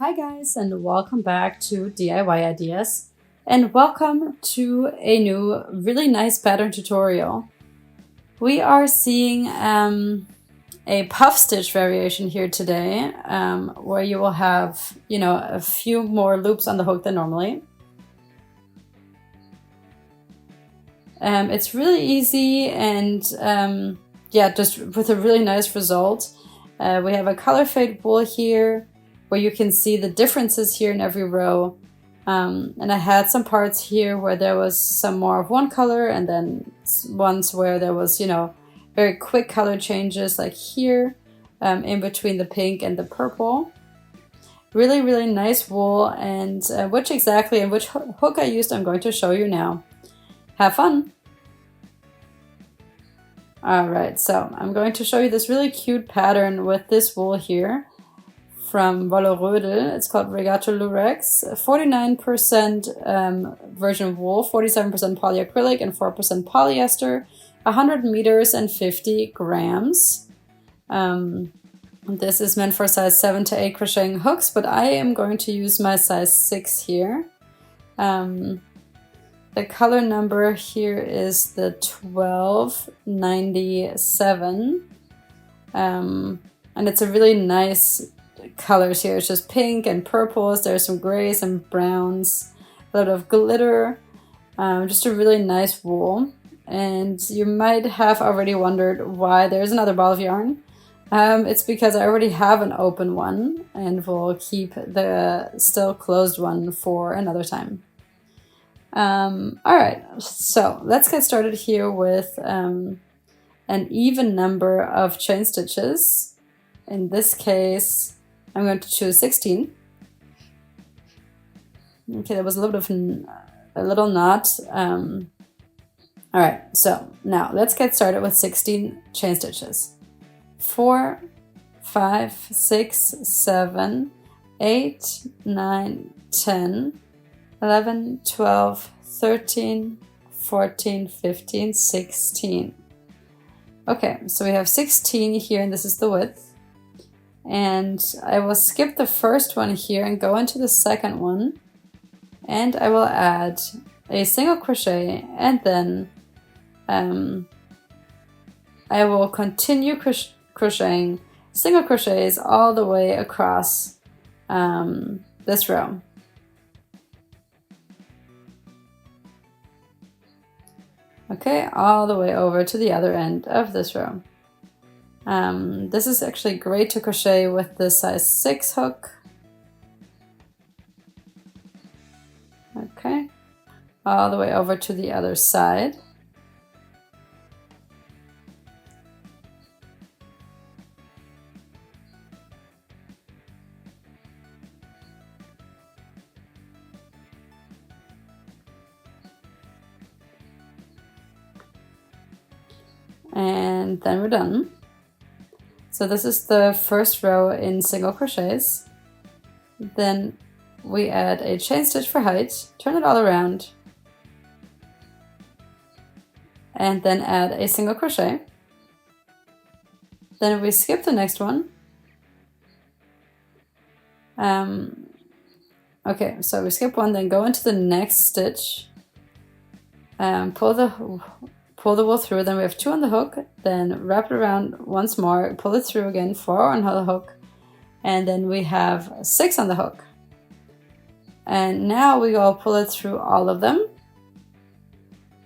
Hi guys, and welcome back to DIY Ideas, and welcome to a new really nice pattern tutorial. We are seeing a puff stitch variation here today, where you will have, a few more loops on the hook than normally. It's really easy and just with a really nice result. We have a color fade wool here, where you can see the differences here in every row. And I had some parts here where there was some more of one color, and then ones where there was, very quick color changes, like here, in between the pink and the purple. Really, really nice wool, and which hook I used, I'm going to show you now. Have fun! Alright, so I'm going to show you this really cute pattern with this wool here from Wolle-Rödel. It's called Regato Lurex. 49% virgin wool, 47% polyacrylic, and 4% polyester. 100 meters and 50 grams. This is meant for size 7 to 8 crocheting hooks, but I am going to use my size 6 here. The color number here is the 1297. And it's a really nice colors here. It's just pink and purples. There's some grays and browns, a lot of glitter. Just a really nice wool. And you might have already wondered why there's another ball of yarn. It's because I already have an open one and will keep the still closed one for another time. Alright, so let's get started here with an even number of chain stitches. In this case, I'm going to choose 16. Okay, that was a little knot. Alright, so now let's get started with 16 chain stitches. 4, 5, 6, 7, 8, 9, 10, 11, 12, 13, 14, 15, 16. Okay, so we have 16 here, and this is the width. And I will skip the first one here and go into the second one. And I will add a single crochet, and then I will continue crocheting single crochets all the way across this row. Okay, all the way over to the other end of this row. This is actually great to crochet with the size 6 hook. Okay, all the way over to the other side. And then we're done. So this is the first row in single crochets. Then we add a chain stitch for height, turn it all around, and then add a single crochet. Then we skip the next one. Okay, so we skip one, then go into the next stitch, pull the wool through, then we have 2 on the hook, then wrap it around once more, pull it through again, 4 on the hook, and then we have 6 on the hook. And now we go pull it through all of them,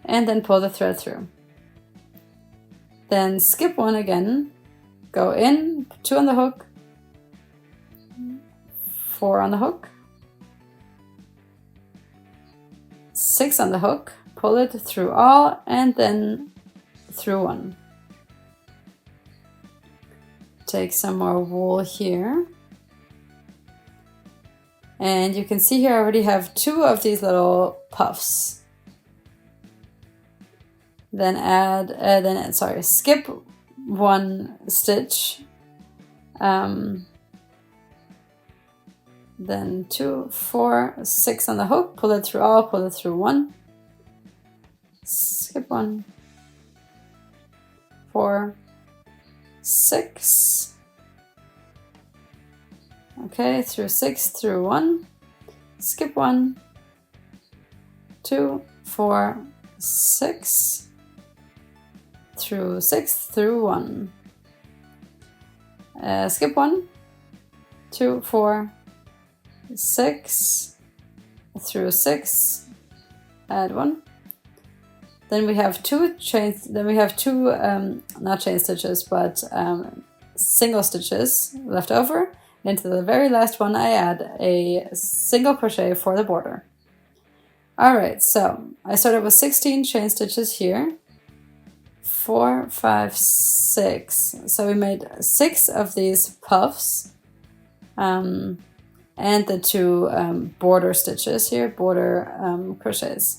and then pull the thread through. Then skip one again, go in, 2 on the hook, 4 on the hook, 6 on the hook, pull it through all, and then through one. Take some more wool here. And you can see here I already have 2 of these little puffs. Then skip one stitch. Then 2, 4, 6 on the hook, pull it through all, pull it through one. Skip 1, 4, 6, Okay, through 6 through 1, skip 1, 2, 4, 6, through 6 through 1, skip 1, 2, 4, 6, through 6, add 1. Then we have two chains. Then we have two not chain stitches, but single stitches left over. And into the very last one, I add a single crochet for the border. All right, so I started with 16 chain stitches here. 4, 5, 6. So we made 6 of these puffs, and the 2 border stitches here, border crochets.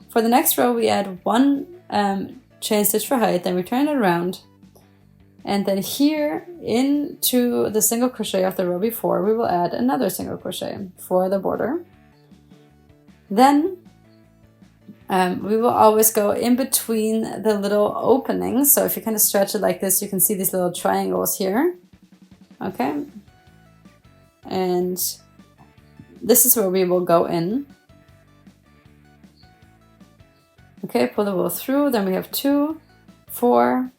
For the next row, we add 1 chain stitch for height, then we turn it around, and then here into the single crochet of the row before, we will add another single crochet for the border. Then we will always go in between the little openings. So if you kind of stretch it like this, you can see these little triangles here. Okay. And this is where we will go in. Okay, pull the wool through, then we have 2, 4,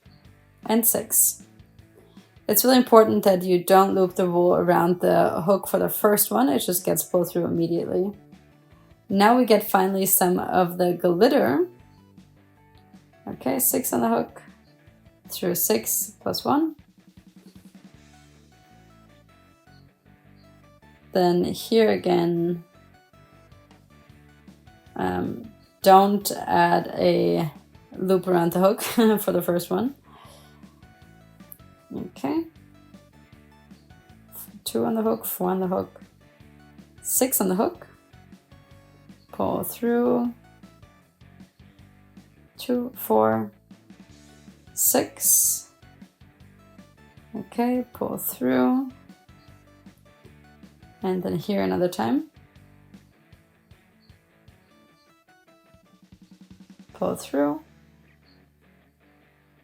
and 6. It's really important that you don't loop the wool around the hook for the first one, it just gets pulled through immediately. Now we get finally some of the glitter. Okay, 6 on the hook, through 6 plus 1. Then here again, don't add a loop around the hook for the first one. Okay. 2 on the hook, 4 on the hook, 6 on the hook. Pull through. 2, 4, 6. Okay, pull through. And then here another time. Pull through,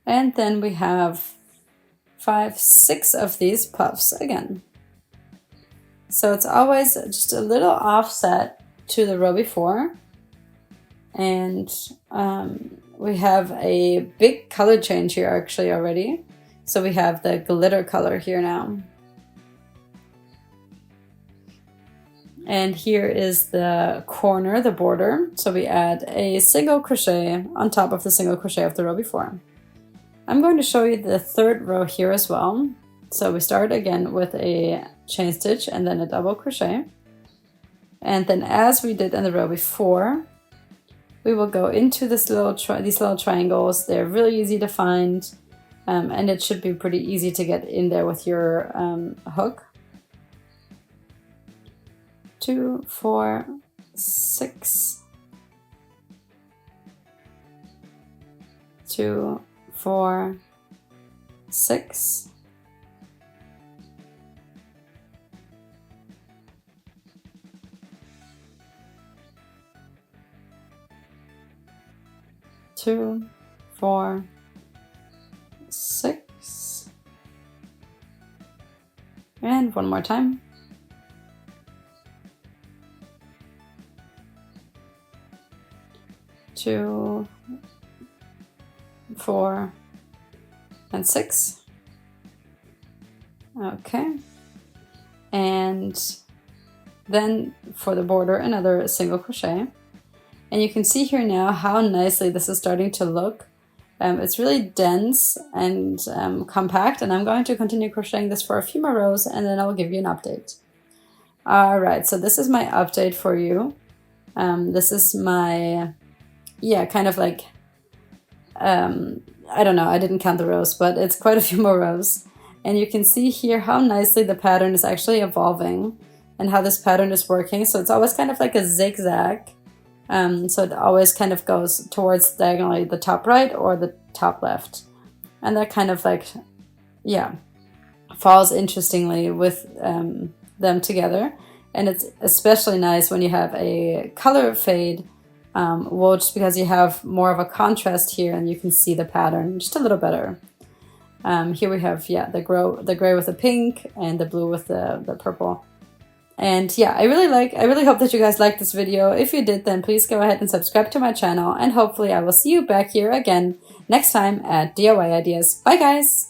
and then we have 5, 6 of these puffs again. So it's always just a little offset to the row before, and we have a big color change here actually already. So we have the glitter color here now. And here is the corner, the border. So we add a single crochet on top of the single crochet of the row before. I'm going to show you the third row here as well. So we start again with a chain stitch and then a double crochet. And then as we did in the row before, we will go into this these little triangles. They're really easy to find, and it should be pretty easy to get in there with your hook. 2, 4, 6, 2, 4, 6, 2, 4, 6, and one more time. 2, 4, and 6. Okay, and then for the border, another single crochet. And you can see here now how nicely this is starting to look. It's really dense and compact, and I'm going to continue crocheting this for a few more rows, and then I'll give you an update. All right, so this is my update for you. This is my, yeah, kind of like, I don't know, I didn't count the rows, but it's quite a few more rows. And you can see here how nicely the pattern is actually evolving and how this pattern is working. So it's always kind of like a zigzag. So it always kind of goes towards diagonally the top right or the top left. And that kind of like, yeah, falls interestingly with them together. And it's especially nice when you have a color fade wool, just because you have more of a contrast here and you can see the pattern just a little better. Here we have, yeah, the gray with the pink and the blue with the purple. And yeah, I really hope that you guys liked this video. If you did, then please go ahead and subscribe to my channel, and hopefully I will see you back here again next time at DIY Ideas. Bye guys!